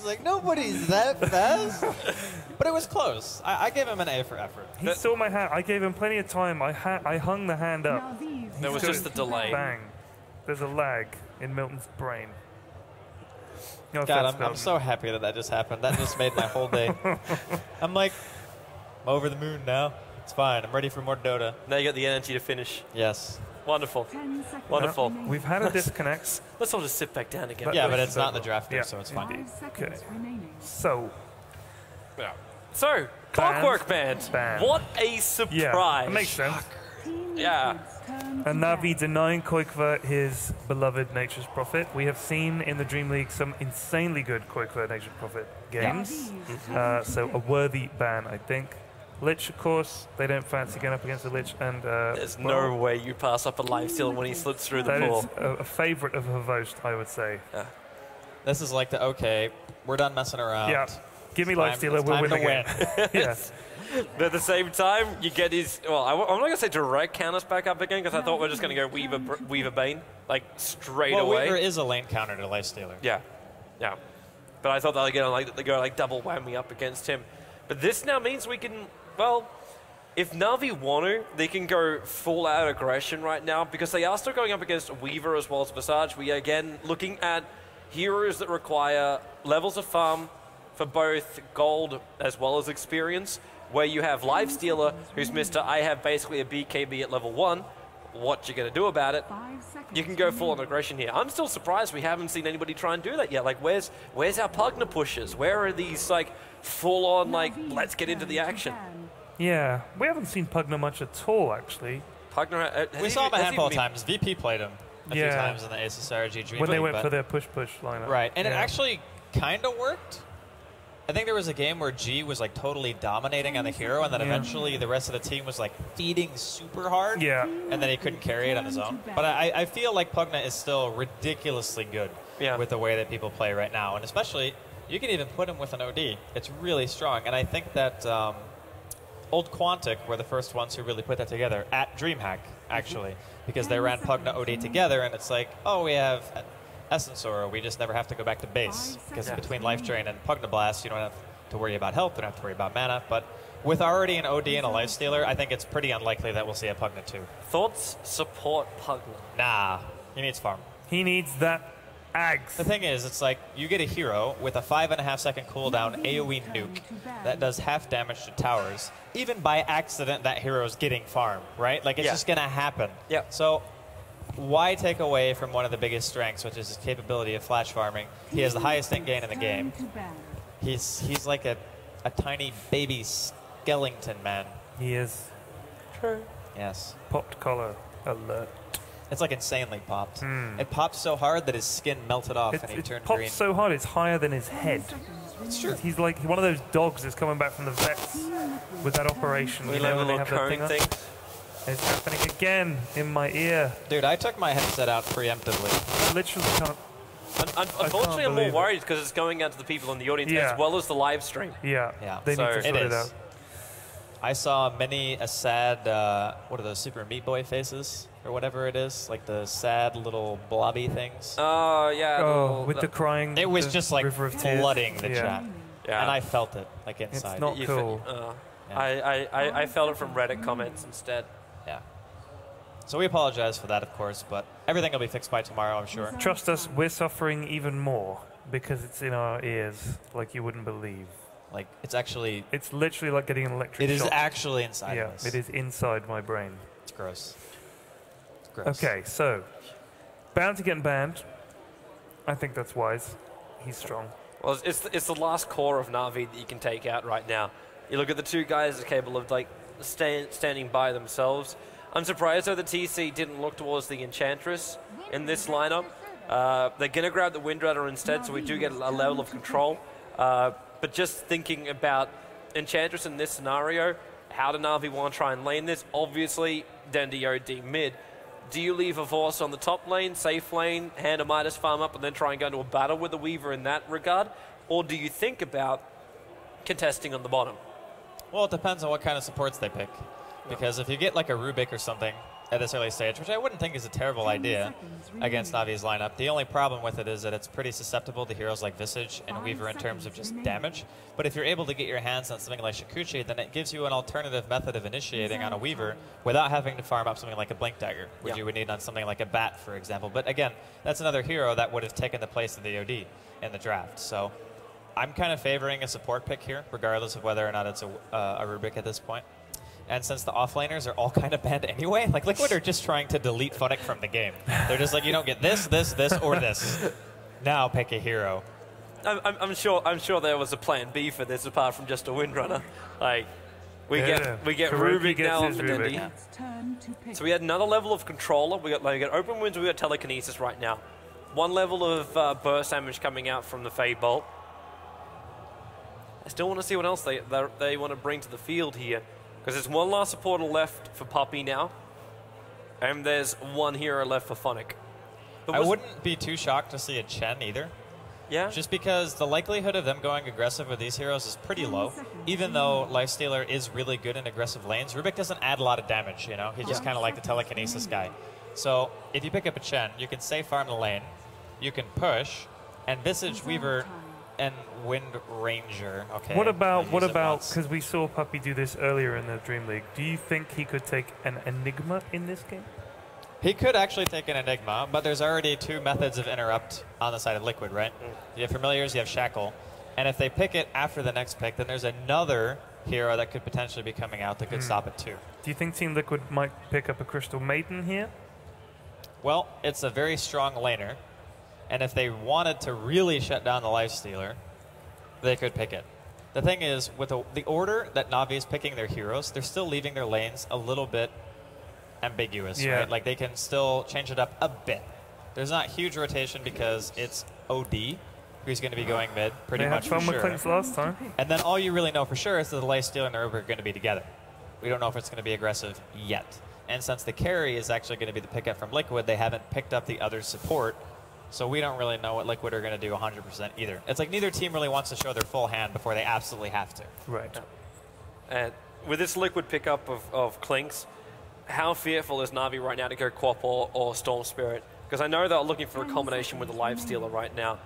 like, nobody's that fast. But it was close. I gave him an A for effort. He saw my hand. I gave him plenty of time. I hung the hand up. There was just the delay. Bang. There's a lag in Milton's brain. No God, I'm so happy that just happened. That just made my whole day. I'm like, I'm over the moon now. It's fine. I'm ready for more Dota. Now you got the energy to finish. Yes. Wonderful. Wonderful. We've had a disconnect. Let's all just sit back down again. Yeah, but it's not the draft day, so it's fine. Okay. So. Yeah. So, Clockwork Band. What a surprise. Yeah, that makes sense. Yeah. And NaVi denying qojqva his beloved Nature's Prophet. We have seen in the Dream League some insanely good qojqva Nature's Prophet games. So a worthy ban, I think. Lich, of course, they don't fancy going up against the Lich. And there's no way you pass up a lifesteal when he slips through the pool. That is a favorite of XVOST, I would say. Yeah. This is like the, okay, we're done messing around. Yeah. Give me lifesteal, we'll win the game. Yes. But at the same time, you get his... Well, I'm not going to say direct counters back up again, because I thought we were just going to go Weaver Bane, like, straight away. Weaver is a lane counter to Lifestealer. Yeah. Yeah. But I thought they'd get they go, like, double whammy up against him. But this now means we can... Well, if NaVi want to, they can go full-out aggression right now, because they are still going up against Weaver as well as Visage. We are, again, looking at heroes that require levels of farm for both gold as well as experience, where you have Lifestealer, who's Mr. I have basically a BKB at level 1. What you going to do about it? You can go full on aggression here. I'm still surprised we haven't seen anybody try and do that yet. Like, where's our Pugna pushes? Where are these, like, full-on, like, let's get into the action? Yeah, we haven't seen Pugna much at all, actually. Pugna, we saw him a handful of times. VP played him a few times in the ASUS ROG DreamLeague Champions. When they went for their push-push lineup. Right, and it actually kind of worked. I think there was a game where G was like totally dominating on the hero, and then eventually the rest of the team was like feeding super hard. Yeah. And then he couldn't carry it on his own. But I feel like Pugna is still ridiculously good with the way that people play right now. And especially, you can even put him with an OD. It's really strong. And I think that Old Quantic were the first ones who really put that together at DreamHack, actually. Because they ran Pugna OD together, and it's like, oh, we have Essence Aura, we just never have to go back to base. Because between Life Drain and Pugna Blast, you don't have to worry about health, you don't have to worry about mana. But with already an OD and a Lifestealer, I think it's pretty unlikely that we'll see a Pugna 2. Thoughts? Support Pugna? Nah, he needs farm. He needs that Ags. The thing is, it's like you get a hero with a 5.5-second cooldown AoE nuke that does half damage to towers. Even by accident, that hero's getting farm, right? Like, it's just going to happen. Yeah. So why take away from one of the biggest strengths, which is his capability of flash farming? He has the highest int gain in the game. He's like a tiny baby skeleton man. He is. True. Yes. Popped collar alert. It's like insanely popped. It popped so hard that his skin melted off and he turned green. It popped so hard it's higher than his head. It's true. He's like one of those dogs that's coming back from the vets with that operation. You know, when they have that thing. It's happening again in my ear. Dude, I took my headset out preemptively. I literally can't. Unfortunately, I'm more worried because it's going out to the people in the audience as well as the live stream. Yeah. They need to sort it out. I saw a sad, what are those, Super Meat Boy faces? Or whatever it is, like the sad little blobby things. Oh, yeah. Oh, with the crying. It was just like flooding the chat. Yeah. And I felt it, like inside. It's not cool. I felt it from Reddit comments instead. Yeah. So we apologize for that, of course, but everything will be fixed by tomorrow, I'm sure. Trust us, we're suffering even more because it's in our ears like you wouldn't believe. Like, it's actually... It's literally like getting an electric shock. It is shock. actually inside of us. It is inside my brain. It's gross. It's gross. Okay, so Bounty getting banned. I think that's wise. He's strong. Well, it's the last core of NaVi that you can take out right now. You look at the two guys that are capable of like standing by themselves. I'm surprised though the TC didn't look towards the Enchantress in this lineup. They're going to grab the Wind Rider instead, so we do get a level of control. But just thinking about Enchantress in this scenario, how do NaVi want to try and lane this? Obviously, Dendi OD mid. Do you leave a Force on the top lane, safe lane, hand a Midas farm up, and then try and go into a battle with the Weaver in that regard? Or do you think about contesting on the bottom? Well, it depends on what kind of supports they pick. Because if you get like a Rubik or something, at this early stage, which I wouldn't think is a terrible idea against NaVi's lineup. The only problem with it is that it's pretty susceptible to heroes like Visage and Weaver in terms of just damage. But if you're able to get your hands on something like Shikuchi, then it gives you an alternative method of initiating on a Weaver without having to farm up something like a Blink Dagger, which you would need on something like a Bat, for example. But again, that's another hero that would have taken the place of the OD in the draft. So I'm kind of favoring a support pick here, regardless of whether or not it's a Rubik at this point. And since the offlaners are all kind of banned anyway, like Liquid are just trying to delete Funnick from the game. They're just like, you don't get this, this, this, or this. Now pick a hero. I'm sure there was a plan B for this apart from just a Windrunner. Like we get Kuroky Rubik now his for Rubik. Dendi. So we had another level of controller. We got open winds. We got telekinesis right now. One level of burst damage coming out from the Fade Bolt. I still want to see what else they want to bring to the field here. Because there's one last supporter left for Puppey now, and there's one hero left for Funnick. I wouldn't be too shocked to see a Chen either. Yeah? Just because the likelihood of them going aggressive with these heroes is pretty low. Even though Lifestealer is really good in aggressive lanes, Rubik doesn't add a lot of damage, you know? He's just kind of like the telekinesis guy. So if you pick up a Chen, you can safe farm the lane, you can push, and Visage, Weaver, and Wind Ranger. Okay. What about, because we saw Puppey do this earlier in the Dream League, do you think he could take an Enigma in this game? He could actually take an Enigma, but there's already two methods of interrupt on the side of Liquid, right? You have Familiars, you have Shackle. And if they pick it after the next pick, then there's another hero that could potentially be coming out that could stop it too. Do you think Team Liquid might pick up a Crystal Maiden here? Well, it's a very strong laner. And if they wanted to really shut down the Lifestealer, they could pick it. The thing is, with the order that Navi is picking their heroes, they're still leaving their lanes a little bit ambiguous, right? Like, they can still change it up a bit. There's not huge rotation because it's OD who's going to be going mid pretty much for sure. They had fun with Clinks last time. And then all you really know for sure is that the Lifestealer and the Rubik are going to be together. We don't know if it's going to be aggressive yet. And since the carry is actually going to be the pickup from Liquid, they haven't picked up the other support. So we don't really know what Liquid are going to do 100% either. It's like neither team really wants to show their full hand before they absolutely have to. Right. And with this Liquid pickup of Clinks, how fearful is Navi right now to go Quap or Storm Spirit? Because I know they're looking for a combination with the Lifestealer right now.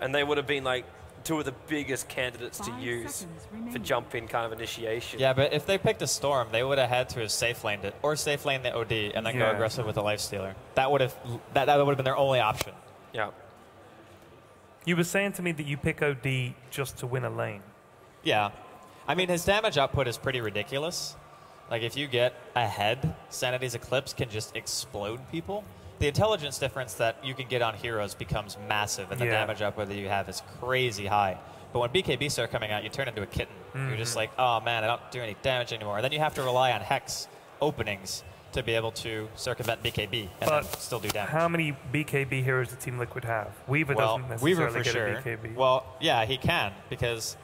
And they would have been like two of the biggest candidates to use for jump-in kind of initiation. Yeah, but if they picked a Storm, they would have had to have safe laned it, or safe lane the OD, and then go aggressive with the Lifestealer. That would have been their only option. Yeah. You were saying to me that you pick OD just to win a lane. Yeah. I mean, his damage output is pretty ridiculous. Like, if you get ahead, Sanity's Eclipse can just explode people. The intelligence difference that you can get on heroes becomes massive, and the damage output that you have is crazy high. But when BKB start coming out, you turn into a kitten. You're just like, oh, man, I don't do any damage anymore. And then you have to rely on Hex openings to be able to circumvent BKB and then still do damage. How many BKB heroes does Team Liquid have? Weaver doesn't necessarily get a BKB. Well, yeah, he can, because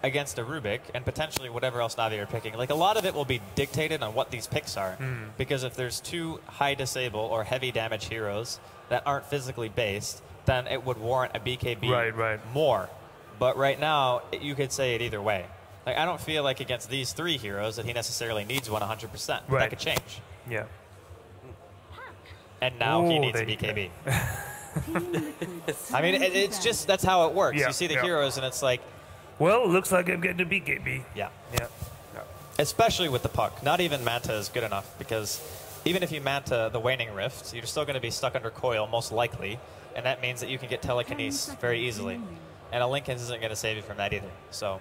against a Rubik and potentially whatever else Navi are picking, like, a lot of it will be dictated on what these picks are. Because if there's two high disable or heavy damage heroes that aren't physically based, then it would warrant a BKB more. But right now, you could say it either way. Like, I don't feel like against these three heroes that he necessarily needs one 100%. That could change. Yeah. And now he needs a BKB. I mean, it's just, that's how it works. You see the heroes and it's like, well, looks like I'm getting a BKB. Yeah. Especially with the puck. Not even Manta is good enough, because even if you Manta the Waning Rift, you're still going to be stuck under coil, most likely, and that means that you can get telekinesis very easily. And a Lincoln isn't going to save you from that either. So,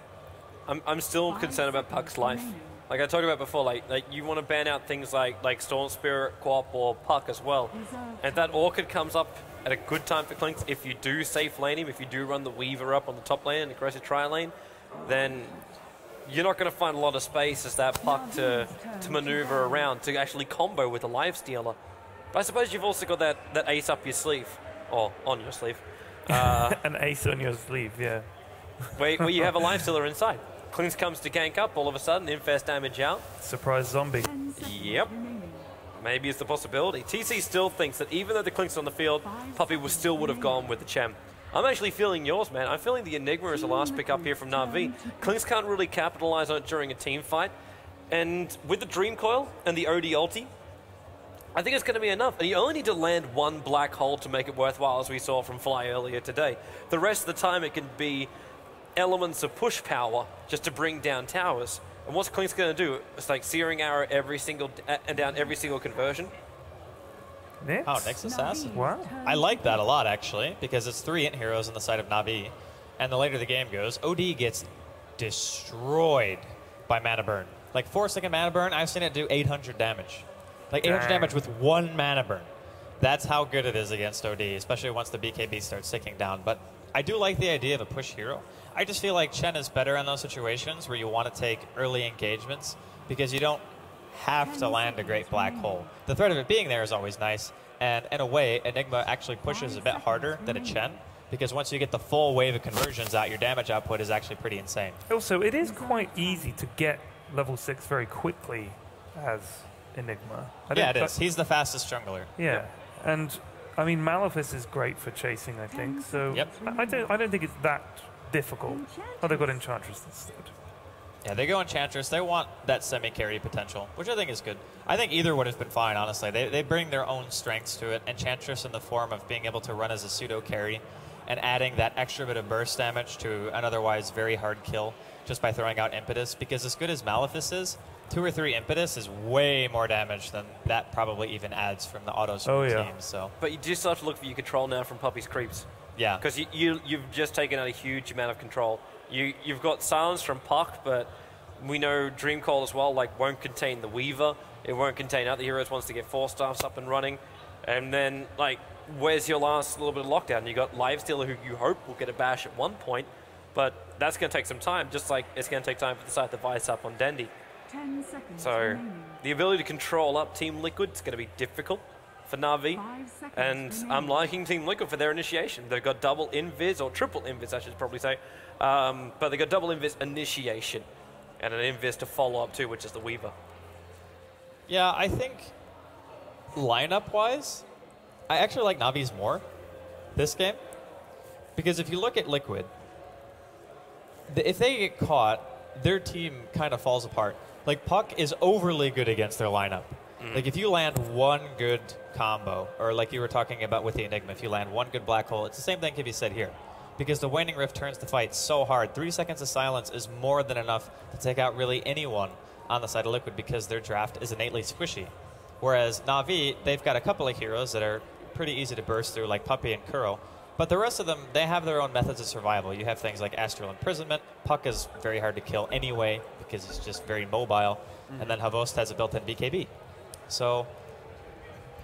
I'm still concerned about Puck's life. Like I talked about before, like you want to ban out things like Storm Spirit, Quap, or Puck as well. And if that Orchid comes up at a good time for Clinks, if you do safe lane him, if you do run the Weaver up on the top lane and aggressive tri lane, then you're not going to find a lot of space as that Puck to maneuver around, to actually combo with a Lifestealer. But I suppose you've also got that ace up your sleeve, or on your sleeve. An ace on your sleeve, yeah. where you have a Lifestealer inside. Clinks comes to gank up, all of a sudden, infest damage out. Surprise zombie. Yep. Maybe it's the possibility. TC still thinks that even though the Clinks on the field, Puppey still would have gone with the Chem. I'm actually feeling yours, man. I'm feeling the Enigma is the last pick up here from NaVi. Clinks can't really capitalize on it during a team fight. And with the Dream Coil and the OD ulti, I think it's going to be enough. And you only need to land one black hole to make it worthwhile, as we saw from Fly earlier today. The rest of the time, it can be elements of push power just to bring down towers. And what's Klink's going to do? It's like searing arrow and down every single conversion. Nix? Oh, Nix Assassin. Wow. I like that a lot, actually, because it's 3 int heroes on the side of NaVi. And the later the game goes, OD gets destroyed by mana burn. Like 4-second mana burn, I've seen it do 800 damage. Like 800 damage with 1 mana burn. That's how good it is against OD, especially once the BKB starts ticking down. But I do like the idea of a push hero. I just feel like Chen is better in those situations where you want to take early engagements because you don't have to land a great black hole. The threat of it being there is always nice, and in a way, Enigma actually pushes a bit harder than a Chen, because once you get the full wave of conversions out, your damage output is actually pretty insane. Also, it is quite easy to get level 6 very quickly as Enigma. Yeah, it is. He's the fastest jungler. Yeah, and I mean, Malefice is great for chasing, I think, so yep. I don't think it's that difficult. Oh, they've got Enchantress instead. Yeah, they go Enchantress. They want that semi-carry potential, which I think is good. I think either would have been fine, honestly. They bring their own strengths to it. Enchantress in the form of being able to run as a pseudo-carry and adding that extra bit of burst damage to an otherwise very hard kill just by throwing out Impetus. Because as good as Malefice is, 2 or 3 Impetus is way more damage than that probably even adds from the auto team. So. But you just have to look for your control now from Puppey's creeps. Yeah. Because you've just taken out a huge amount of control. You've got Silence from Puck, but we know Dream Call as well, like, won't contain the Weaver. It won't contain other heroes once they get 4 staffs up and running. And then, like, where's your last little bit of lockdown? You got Livestealer, who you hope will get a bash at one point, but that's going to take some time, just like it's going to take time for the side to Vice up on Dendi. 10 seconds So remaining. the ability to control up Team Liquid is going to be difficult for NaVi, 5 seconds and remaining. I'm liking Team Liquid for their initiation. They've got double invis, or triple invis I should probably say, but they've got double invis initiation and an invis to follow up too, which is the Weaver. Yeah, I think lineup-wise, I actually like Navi's more this game. Because if you look at Liquid, if they get caught, their team kind of falls apart. Like, Puck is overly good against their lineup. Like, if you land one good combo, or like you were talking about with the Enigma, if you land one good black hole, it's the same thing can be said here. Because the Waning Rift turns the fight so hard. 3 seconds of silence is more than enough to take out really anyone on the side of Liquid because their draft is innately squishy. Whereas Navi, they've got a couple of heroes that are pretty easy to burst through, like Puppey and Kuro. But the rest of them, they have their own methods of survival. You have things like Astral Imprisonment. Puck is very hard to kill anyway because he's just very mobile. And then XVOST has a built-in BKB. So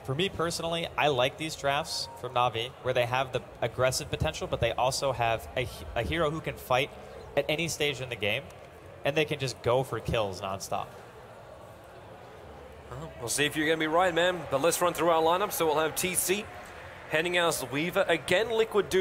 for me personally, I like these drafts from NaVi where they have the aggressive potential, but they also have a hero who can fight at any stage in the game, and they can just go for kills nonstop. Well, we'll see if you're going to be right, man. But let's run through our lineup. So we'll have TC heading out as the Weaver. Again, Liquid do